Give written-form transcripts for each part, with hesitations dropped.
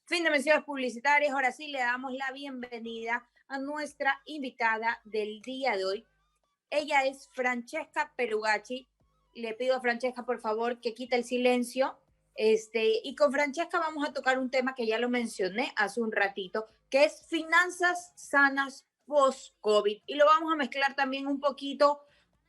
Fin de menciones publicitarias. Ahora sí le damos la bienvenida a nuestra invitada del día de hoy. Ella es Francesca Perugacci. Le pido a Francesca, por favor, que quite el silencio. Y con Francesca vamos a tocar un tema que ya lo mencioné hace un ratito, que es finanzas sanas post-COVID. Y lo vamos a mezclar también un poquito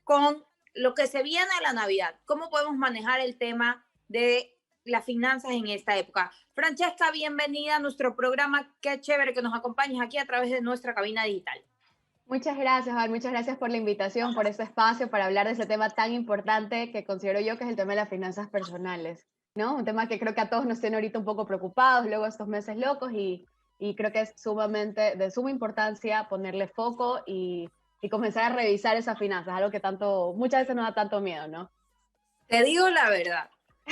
con lo que se viene a la Navidad. ¿Cómo podemos manejar el tema de las finanzas en esta época? Francesca, bienvenida a nuestro programa. Qué chévere que nos acompañes aquí a través de nuestra cabina digital. Muchas gracias, Val. Muchas gracias por la invitación, por este espacio para hablar de ese tema tan importante que considero yo que es el tema de las finanzas personales, ¿no? Un tema que creo que a todos nos tiene ahorita un poco preocupados luego de estos meses locos y creo que es sumamente de suma importancia ponerle foco y comenzar a revisar esas finanzas, algo que muchas veces nos da tanto miedo, ¿no? Te digo la verdad,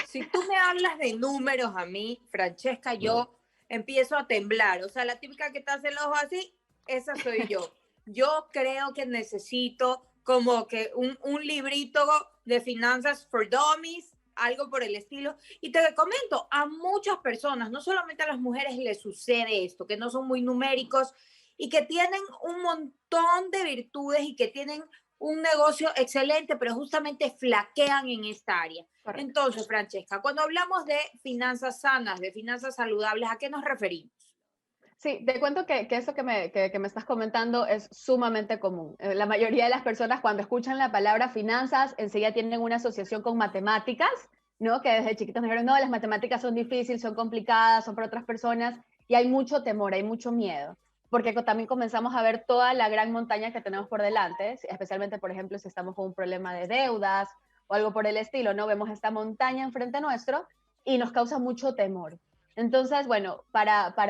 si tú me hablas de números a mí, Francesca, yo empiezo a temblar. O sea, la típica que te hace el ojo así, esa soy yo. Yo creo que necesito como que un librito de finanzas for dummies, algo por el estilo. Y te comento, a muchas personas, no solamente a las mujeres les sucede esto, que no son muy numéricos y que tienen un montón de virtudes y que tienen un negocio excelente, pero justamente flaquean en esta área. Correcto. Entonces, Francesca, cuando hablamos de finanzas sanas, de finanzas saludables, ¿a qué nos referimos? Sí, te cuento que eso que me estás comentando es sumamente común. La mayoría de las personas cuando escuchan la palabra finanzas enseguida tienen una asociación con matemáticas, ¿no? Que desde chiquitos nos dijeron, no, las matemáticas son difíciles, son complicadas, son para otras personas y hay mucho temor, hay mucho miedo, porque también comenzamos a ver toda la gran montaña que tenemos por delante, especialmente, por ejemplo, si estamos con un problema de deudas o algo por el estilo, ¿no? Vemos esta montaña enfrente nuestro y nos causa mucho temor. Entonces, bueno, para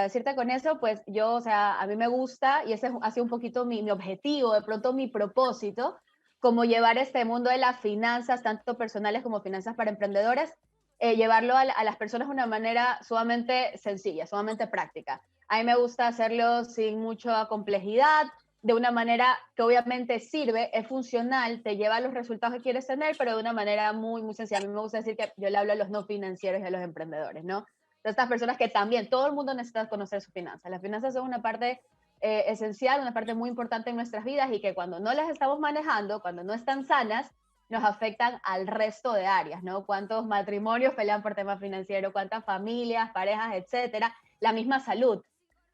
decirte con eso, pues yo, o sea, a mí me gusta y ese ha sido un poquito mi objetivo, de pronto mi propósito, como llevar este mundo de las finanzas, tanto personales como finanzas para emprendedores, llevarlo a las personas de una manera sumamente sencilla, sumamente práctica. A mí me gusta hacerlo sin mucha complejidad, de una manera que obviamente sirve, es funcional, te lleva a los resultados que quieres tener, pero de una manera muy, muy sencilla. A mí me gusta decir que yo le hablo a los no financieros y a los emprendedores, ¿no? De estas personas que también, todo el mundo necesita conocer sus finanzas. Las finanzas son una parte esencial, una parte muy importante en nuestras vidas y que cuando no las estamos manejando, cuando no están sanas, nos afectan al resto de áreas, ¿no? ¿Cuántos matrimonios pelean por temas financieros? ¿Cuántas familias, parejas, etcétera? La misma salud,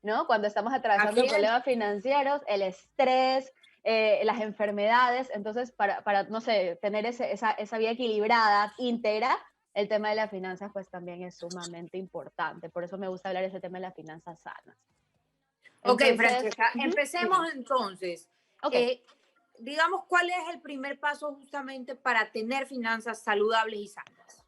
¿no? Cuando estamos atravesando problemas financieros, el estrés, las enfermedades, entonces no sé, tener esa vida equilibrada, íntegra, el tema de las finanzas pues también es sumamente importante. Por eso me gusta hablar de ese tema de las finanzas sanas. Ok, Entonces, Francesca, empecemos dime. entonces. Ok, Digamos, ¿cuál es el primer paso justamente para tener finanzas saludables y sanas?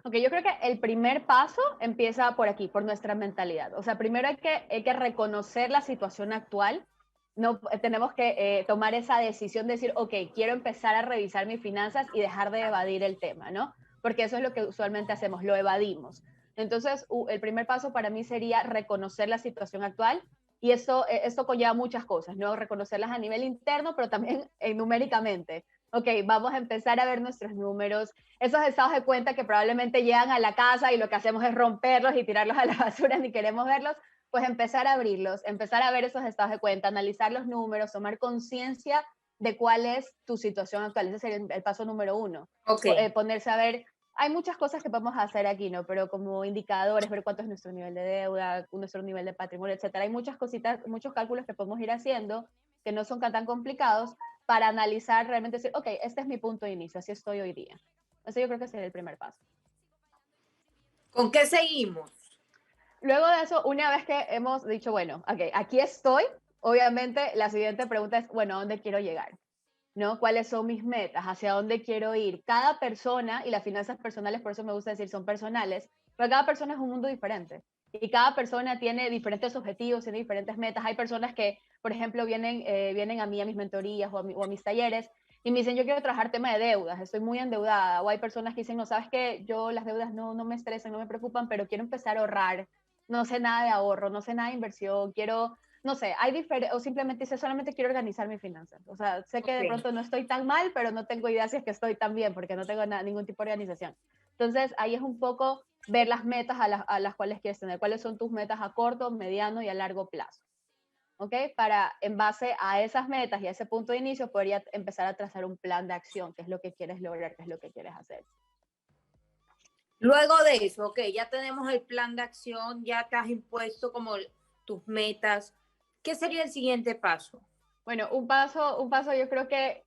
ok, yo creo que el primer paso empieza por aquí, por nuestra mentalidad. O sea, primero hay que reconocer la situación actual. No, tenemos que tomar esa decisión de decir, ok, quiero empezar a revisar mis finanzas y dejar de evadir el tema, ¿no? Porque eso es lo que usualmente hacemos, lo evadimos. Entonces, el primer paso para mí sería reconocer la situación actual y esto conlleva muchas cosas, ¿no? Reconocerlas a nivel interno, pero también numéricamente. Ok, vamos a empezar a ver nuestros números, esos estados de cuenta que probablemente llegan a la casa y lo que hacemos es romperlos y tirarlos a la basura, ni queremos verlos, pues empezar a abrirlos, empezar a ver esos estados de cuenta, analizar los números, tomar conciencia de cuál es tu situación actual. Ese sería el paso número uno. Ok. Ponerse a ver, hay muchas cosas que podemos hacer aquí, ¿no? Pero como indicadores, ver cuánto es nuestro nivel de deuda, nuestro nivel de patrimonio, etcétera. Hay muchas cositas, muchos cálculos que podemos ir haciendo que no son tan complicados para analizar realmente, decir, ok, este es mi punto de inicio, así estoy hoy día. Ese yo creo que sería el primer paso. ¿Con qué seguimos? Luego de eso, una vez que hemos dicho, bueno, ok, aquí estoy, obviamente la siguiente pregunta es, bueno, ¿a dónde quiero llegar? ¿No? ¿Cuáles son mis metas? ¿Hacia dónde quiero ir? Cada persona, y las finanzas personales, por eso me gusta decir son personales, pero cada persona es un mundo diferente. Y cada persona tiene diferentes objetivos, tiene diferentes metas. Hay personas que, por ejemplo, vienen a mí, a mis mentorías o a mis talleres, y me dicen, yo quiero trabajar tema de deudas, estoy muy endeudada. O hay personas que dicen, no, sabes que yo las deudas no me estresan, no me preocupan, pero quiero empezar a ahorrar. No sé nada de ahorro, no sé nada de inversión, quiero no sé, o simplemente dice, solamente quiero organizar mis finanzas. O sea, sé que de Ok. pronto no estoy tan mal, pero no tengo idea si es que estoy tan bien, porque no tengo ningún tipo de organización. Entonces, ahí es un poco ver las metas a las cuales quieres tener, cuáles son tus metas a corto, mediano y a largo plazo. ¿Ok? Para, en base a esas metas y a ese punto de inicio, podría empezar a trazar un plan de acción, qué es lo que quieres lograr, qué es lo que quieres hacer. Luego de eso, ok, ya tenemos el plan de acción, ya te has impuesto como tus metas. ¿Qué sería el siguiente paso? Bueno, un paso yo creo que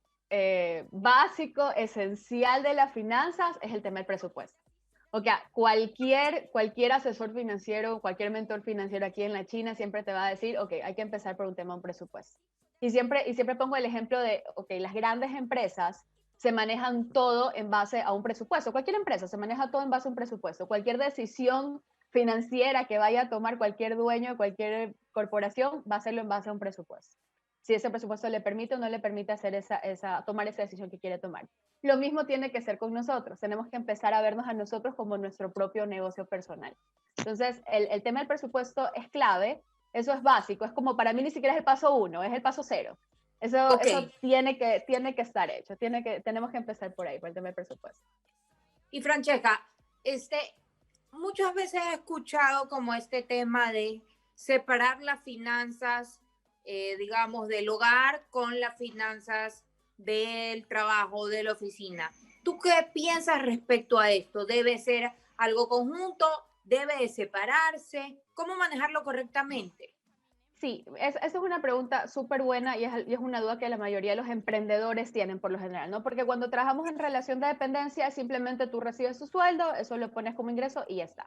básico, esencial de las finanzas es el tema del presupuesto. O sea, cualquier asesor financiero, cualquier mentor financiero aquí en la China siempre te va a decir, ok, hay que empezar por un tema de un presupuesto. Y siempre pongo el ejemplo de, ok, las grandes empresas se manejan todo en base a un presupuesto. Cualquier empresa se maneja todo en base a un presupuesto. Cualquier decisión financiera que vaya a tomar cualquier dueño, cualquier corporación, va a hacerlo en base a un presupuesto. Si ese presupuesto le permite o no le permite hacer tomar esa decisión que quiere tomar. Lo mismo tiene que ser con nosotros. Tenemos que empezar a vernos a nosotros como nuestro propio negocio personal. Entonces, el tema del presupuesto es clave. Eso es básico. Es como para mí ni siquiera es el paso 1, es el paso 0. Eso tiene que estar hecho. Tenemos que empezar por ahí, por el tema del presupuesto. Y Francesca, muchas veces he escuchado como este tema de separar las finanzas, digamos, del hogar con las finanzas del trabajo, de la oficina. ¿Tú qué piensas respecto a esto? ¿Debe ser algo conjunto? ¿Debe de separarse? ¿Cómo manejarlo correctamente? Sí, esa es una pregunta súper buena y es una duda que la mayoría de los emprendedores tienen por lo general, ¿no? Porque cuando trabajamos en relación de dependencia, simplemente tú recibes tu sueldo, eso lo pones como ingreso y ya está.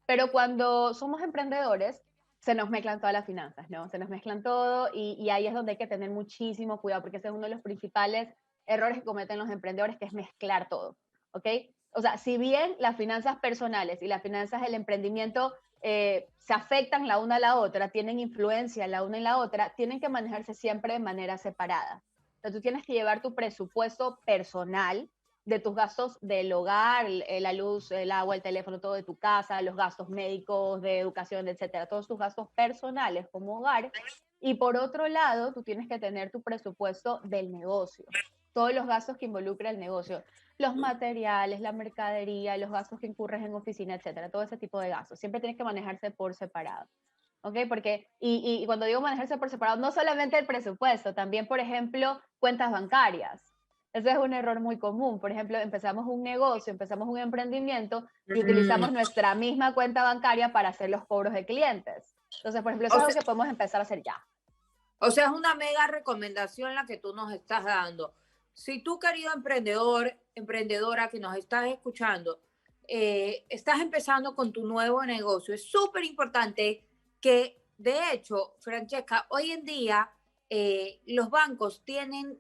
Pero cuando somos emprendedores, se nos mezclan todas las finanzas, ¿no? Se nos mezclan todo y ahí es donde hay que tener muchísimo cuidado, porque ese es uno de los principales errores que cometen los emprendedores, que es mezclar todo, ¿ok? O sea, si bien las finanzas personales y las finanzas del emprendimiento se afectan la una a la otra, tienen influencia la una en la otra, tienen que manejarse siempre de manera separada. Entonces, tú tienes que llevar tu presupuesto personal de tus gastos del hogar, la luz, el agua, el teléfono, todo de tu casa, los gastos médicos, de educación, etcétera, todos tus gastos personales como hogar. Y por otro lado, tú tienes que tener tu presupuesto del negocio, todos los gastos que involucra el negocio, los materiales, la mercadería, los gastos que incurres en oficina, etcétera, todo ese tipo de gastos. Siempre tienes que manejarse por separado. ¿Ok? Porque, y cuando digo manejarse por separado, no solamente el presupuesto, también, por ejemplo, cuentas bancarias. Ese es un error muy común. Por ejemplo, empezamos un negocio, empezamos un emprendimiento y utilizamos nuestra misma cuenta bancaria para hacer los cobros de clientes. Entonces, por ejemplo, eso es algo que podemos empezar a hacer ya. O sea, es una mega recomendación la que tú nos estás dando. Si tú, querido emprendedor, emprendedora que nos estás escuchando, estás empezando con tu nuevo negocio, es súper importante que, de hecho, Francesca, hoy en día los bancos tienen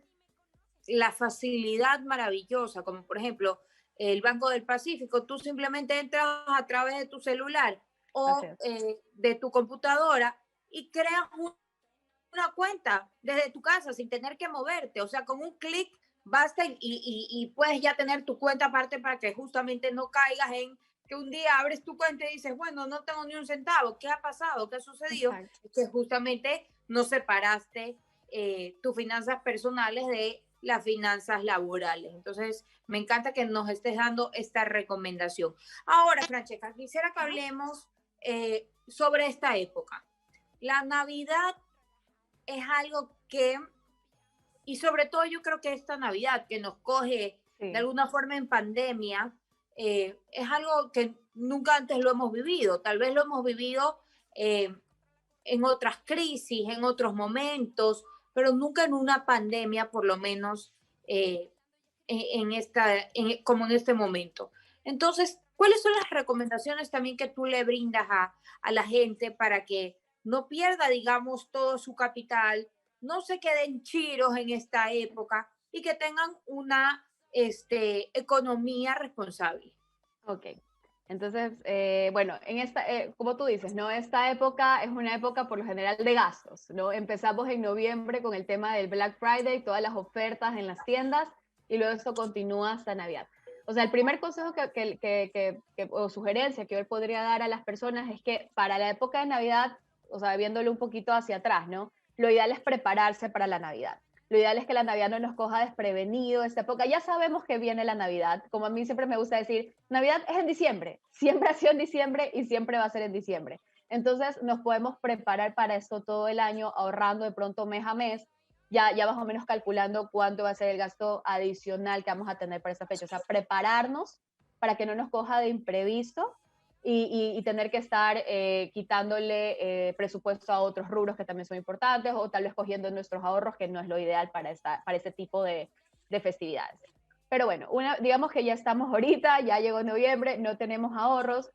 la facilidad maravillosa, como por ejemplo el Banco del Pacífico, tú simplemente entras a través de tu celular o de tu computadora y creas una cuenta desde tu casa sin tener que moverte, o sea, con un clic basta y puedes ya tener tu cuenta aparte para que justamente no caigas en que un día abres tu cuenta y dices, bueno, no tengo ni un centavo, ¿qué ha pasado? ¿Qué ha sucedido? Exacto. Que justamente no separaste tus finanzas personales de las finanzas laborales. Entonces, me encanta que nos estés dando esta recomendación. Ahora, Francesca, quisiera que hablemos sobre esta época. La Navidad es algo que, y sobre todo yo creo que esta Navidad que nos coge de Sí. alguna forma en pandemia, es algo que nunca antes lo hemos vivido. Tal vez lo hemos vivido en otras crisis, en otros momentos, pero nunca en una pandemia, por lo menos como en este momento. Entonces, ¿cuáles son las recomendaciones también que tú le brindas a la gente para que no pierda, digamos, todo su capital, no se queden chiros en esta época y que tengan una economía responsable? Ok. Entonces, bueno, como tú dices, ¿no? Esta época es una época por lo general de gastos, ¿no? Empezamos en noviembre con el tema del Black Friday, todas las ofertas en las tiendas, y luego esto continúa hasta Navidad. O sea, el primer consejo o sugerencia que yo podría dar a las personas es que para la época de Navidad, o sea, viéndolo un poquito hacia atrás, ¿no? Lo ideal es prepararse para la Navidad. Lo ideal es que la Navidad no nos coja desprevenido esta época. Ya sabemos que viene la Navidad. Como a mí siempre me gusta decir, Navidad es en diciembre. Siempre ha sido en diciembre y siempre va a ser en diciembre. Entonces nos podemos preparar para esto todo el año, ahorrando de pronto mes a mes, ya más o menos calculando cuánto va a ser el gasto adicional que vamos a tener para esta fecha. O sea, prepararnos para que no nos coja de imprevisto y tener que estar quitándole presupuesto a otros rubros que también son importantes o tal vez cogiendo nuestros ahorros, que no es lo ideal para este tipo de festividades. Pero bueno, digamos que ya estamos ahorita, ya llegó noviembre, no tenemos ahorros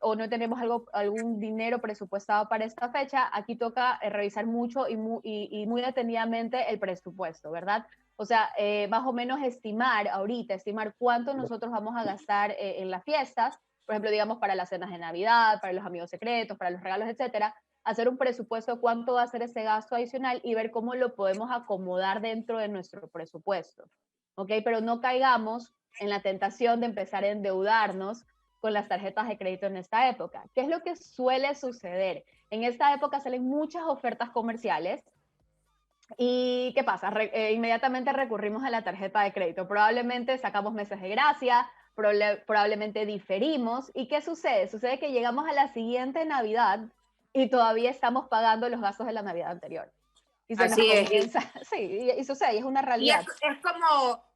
o no tenemos algún dinero presupuestado para esta fecha. Aquí toca revisar mucho y muy detenidamente el presupuesto, ¿verdad? O sea, más o menos estimar cuánto nosotros vamos a gastar en las fiestas, por ejemplo, digamos, para las cenas de Navidad, para los amigos secretos, para los regalos, etcétera, hacer un presupuesto de cuánto va a ser ese gasto adicional y ver cómo lo podemos acomodar dentro de nuestro presupuesto, ¿ok? Pero no caigamos en la tentación de empezar a endeudarnos con las tarjetas de crédito en esta época. ¿Qué es lo que suele suceder? En esta época salen muchas ofertas comerciales. ¿Y qué pasa? Inmediatamente recurrimos a la tarjeta de crédito. Probablemente sacamos meses de gracia, probablemente diferimos. ¿Y qué sucede? Sucede que llegamos a la siguiente Navidad y todavía estamos pagando los gastos de la Navidad anterior. Y se nos Así es. comienza, sí, y sucede, y es una Y realidad. es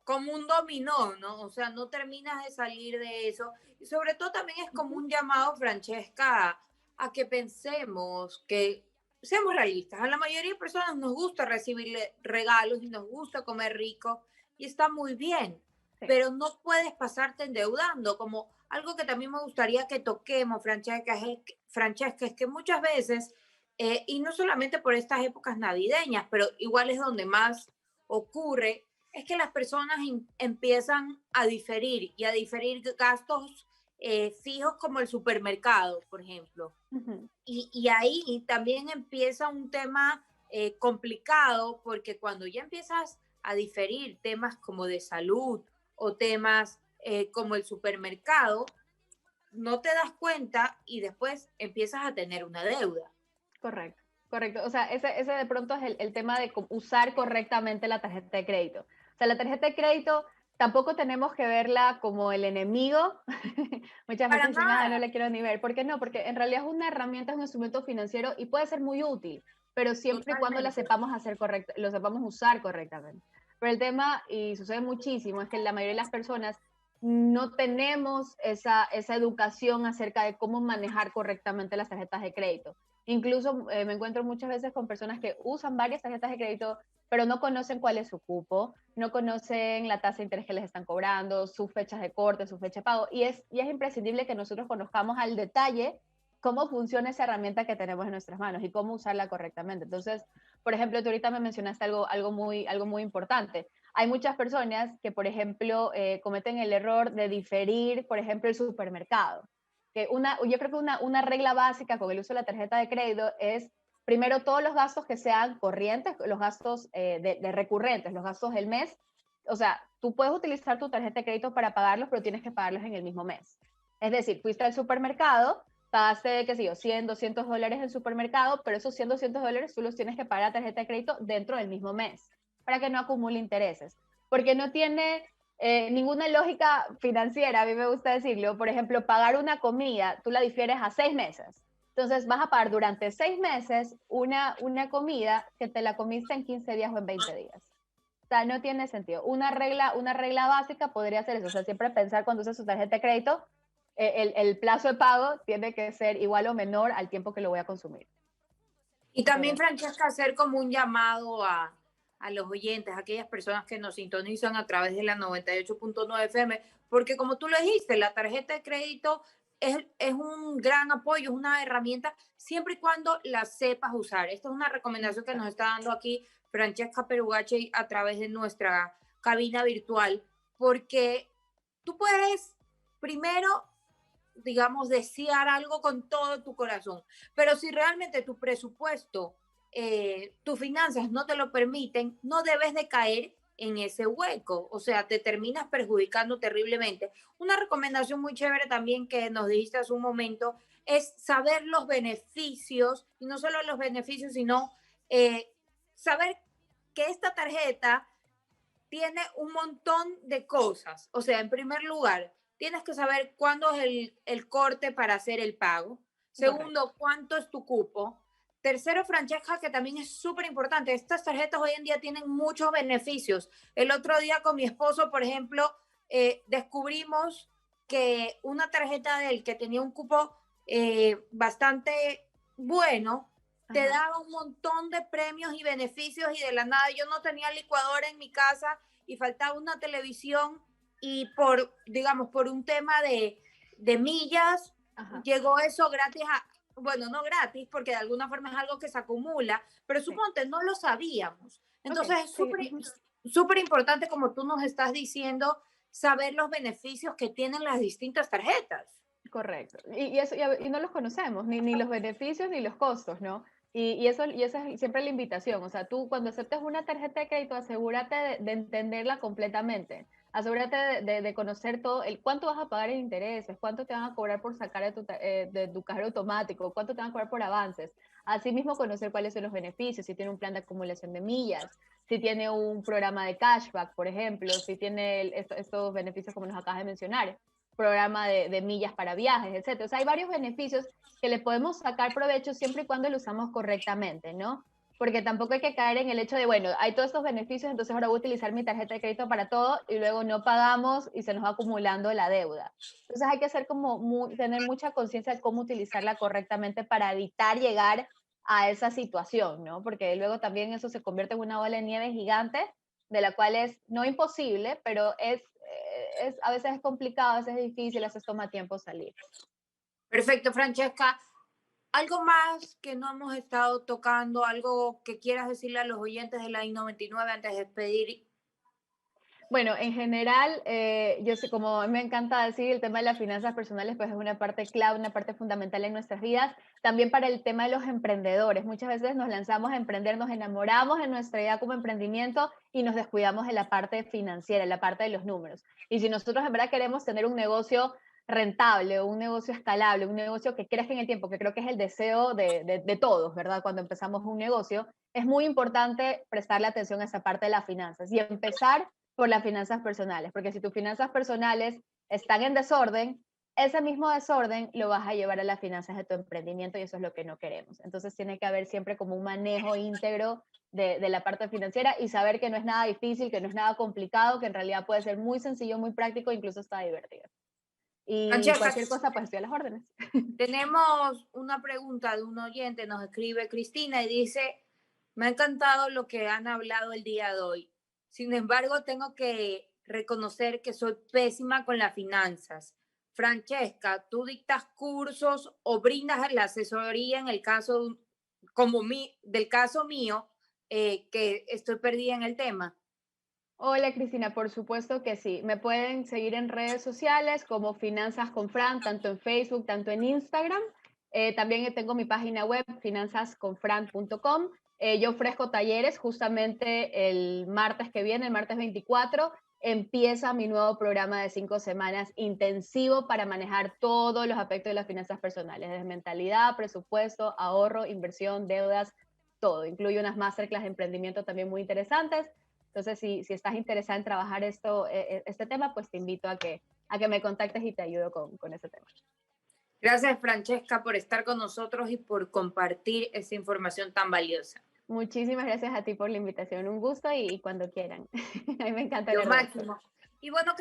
como un dominó, ¿no? O sea, no terminas de salir de eso. Y sobre todo también es como un llamado, Francesca, a que pensemos, que seamos realistas. A la mayoría de personas nos gusta recibirle regalos y nos gusta comer rico y está muy bien, Sí. pero no puedes pasarte endeudando. Como algo que también me gustaría que toquemos, Francesca, es que muchas veces, y no solamente por estas épocas navideñas, pero igual es donde más ocurre, es que las personas empiezan a diferir y a diferir gastos fijos como el supermercado, por ejemplo. Ujú. Y ahí también empieza un tema complicado porque cuando ya empiezas a diferir temas como de salud o temas como el supermercado, no te das cuenta y después empiezas a tener una deuda. Correcto, correcto. O sea, ese de pronto es el tema de usar correctamente la tarjeta de crédito. O sea, la tarjeta de crédito tampoco tenemos que verla como el enemigo. Muchas Para veces dicen, ah, no nada, le quiero ni ver. ¿Por qué no? Porque en realidad es una herramienta, es un instrumento financiero y puede ser muy útil, pero siempre y cuando la totalmente. sepamos hacer correcto, lo sepamos usar correctamente. Pero el tema, y sucede muchísimo, es que la mayoría de las personas no tenemos esa educación acerca de cómo manejar correctamente las tarjetas de crédito. Incluso me encuentro muchas veces con personas que usan varias tarjetas de crédito, pero no conocen cuál es su cupo, no conocen la tasa de interés que les están cobrando, sus fechas de corte, su fecha de pago. Y es imprescindible que nosotros conozcamos al detalle cómo funciona esa herramienta que tenemos en nuestras manos y cómo usarla correctamente. Entonces, por ejemplo, tú ahorita me mencionaste algo muy importante. Hay muchas personas que, por ejemplo, cometen el error de diferir, por ejemplo, el supermercado. Yo creo que una regla básica con el uso de la tarjeta de crédito es, primero, todos los gastos que sean corrientes, los gastos de recurrentes, los gastos del mes. O sea, tú puedes utilizar tu tarjeta de crédito para pagarlos, pero tienes que pagarlos en el mismo mes. Es decir, fuiste al supermercado, pagaste, qué sé yo, 100, $200 en el supermercado, pero esos 100, $200 tú los tienes que pagar a tarjeta de crédito dentro del mismo mes, para que no acumule intereses. Porque no tiene ninguna lógica financiera, a mí me gusta decirlo. Por ejemplo, pagar una comida, tú la difieres a 6 meses. Entonces vas a pagar durante 6 meses una comida que te la comiste en 15 días o en 20 días. O sea, no tiene sentido. Una regla básica podría ser eso. O sea, siempre pensar cuando usas su tarjeta de crédito, el plazo de pago tiene que ser igual o menor al tiempo que lo voy a consumir. Y Podría también, ser. Francesca, hacer como un llamado a los oyentes, a aquellas personas que nos sintonizan a través de la 98.9 FM, porque como tú lo dijiste, la tarjeta de crédito es un gran apoyo, es una herramienta, siempre y cuando la sepas usar. Esta es una recomendación que nos está dando aquí Francesca Perugache a través de nuestra cabina virtual, porque tú puedes primero, digamos, desear algo con todo tu corazón. Pero si realmente tu presupuesto, tus finanzas no te lo permiten, no debes de caer en ese hueco. O sea, te terminas perjudicando terriblemente. Una recomendación muy chévere también que nos dijiste hace un momento es saber los beneficios, y no solo los beneficios, sino saber que esta tarjeta tiene un montón de cosas. O sea, en primer lugar, tienes que saber cuándo es el corte para hacer el pago. Correcto. Segundo, cuánto es tu cupo. Tercero, Francesca, que también es súper importante. Estas tarjetas hoy en día tienen muchos beneficios. El otro día con mi esposo, por ejemplo, descubrimos que una tarjeta de él que tenía un cupo bastante bueno, te Ajá. daba un montón de premios y beneficios y de la nada yo no tenía licuadora en mi casa y faltaba una televisión y digamos, por un tema de millas, Ajá. llegó eso gratis bueno, no gratis, porque de alguna forma es algo que se acumula, pero Sí. suponte, no lo sabíamos. Ok. Entonces es Sí. súper importante, como tú nos estás diciendo, saber los beneficios que tienen las distintas tarjetas. Correcto. Y no los conocemos, ni los beneficios ni los costos, ¿no? Y esa es siempre la invitación. O sea, tú cuando aceptes una tarjeta de crédito, asegúrate de entenderla completamente. Asegúrate de conocer todo, el cuánto vas a pagar en intereses, cuánto te van a cobrar por sacar de tu cajero automático, cuánto te van a cobrar por avances. Asimismo, conocer cuáles son los beneficios, si tiene un plan de acumulación de millas, si tiene un programa de cashback, por ejemplo, si tiene estos beneficios como nos acabas de mencionar, programa de millas para viajes, etcétera. O sea, hay varios beneficios que le podemos sacar provecho siempre y cuando lo usamos correctamente, ¿no? Porque tampoco hay que caer en el hecho de, bueno, hay todos estos beneficios, entonces ahora voy a utilizar mi tarjeta de crédito para todo y luego no pagamos y se nos va acumulando la deuda. Entonces hay que hacer tener mucha conciencia de cómo utilizarla correctamente para evitar llegar a esa situación, ¿no? Porque luego también eso se convierte en una bola de nieve gigante, de la cual es no imposible, pero a veces es complicado, a veces es difícil, a veces toma tiempo salir. Perfecto, Francesca. ¿Algo más que no hemos estado tocando? ¿Algo que quieras decirle a los oyentes de la I-99 antes de despedir? Bueno, en general, yo sé, como a mí me encanta decir, el tema de las finanzas personales, pues es una parte clave, una parte fundamental en nuestras vidas. También para el tema de los emprendedores. Muchas veces nos lanzamos a emprender, nos enamoramos de nuestra idea como emprendimiento y nos descuidamos de la parte financiera, la parte de los números. Y si nosotros en verdad queremos tener un negocio rentable, un negocio escalable, un negocio que crezca en el tiempo, que creo que es el deseo de todos, ¿verdad? Cuando empezamos un negocio, es muy importante prestarle atención a esa parte de las finanzas y empezar por las finanzas personales, porque si tus finanzas personales están en desorden, ese mismo desorden lo vas a llevar a las finanzas de tu emprendimiento y eso es lo que no queremos. Entonces tiene que haber siempre como un manejo íntegro de la parte financiera y saber que no es nada difícil, que no es nada complicado, que en realidad puede ser muy sencillo, muy práctico, incluso está divertido. Y Francesca, cualquier cosa, pues estoy a las órdenes. tenemos una pregunta de un oyente, nos escribe Cristina y dice, me ha encantado lo que han hablado el día de hoy. Sin embargo, tengo que reconocer que soy pésima con las finanzas. Francesca, ¿tú dictas cursos o brindas la asesoría en el caso del caso mío, que estoy perdida en el tema? Hola Cristina, por supuesto que sí. Me pueden seguir en redes sociales como Finanzas con Fran, tanto en Facebook, tanto en Instagram. También tengo mi página web, finanzasconfran.com. Yo ofrezco talleres justamente el martes que viene, el martes 24. Empieza mi nuevo programa de 5 semanas intensivo para manejar todos los aspectos de las finanzas personales, desde mentalidad, presupuesto, ahorro, inversión, deudas, todo. Incluye unas masterclass de emprendimiento también muy interesantes. Entonces, si estás interesada en trabajar este tema, pues te invito a que me contactes y te ayudo con ese tema. Gracias, Francesca, por estar con nosotros y por compartir esa información tan valiosa. Muchísimas gracias a ti por la invitación. Un gusto y cuando quieran. A mí me encanta Lo hablar de esto. máximo. Y bueno, queridos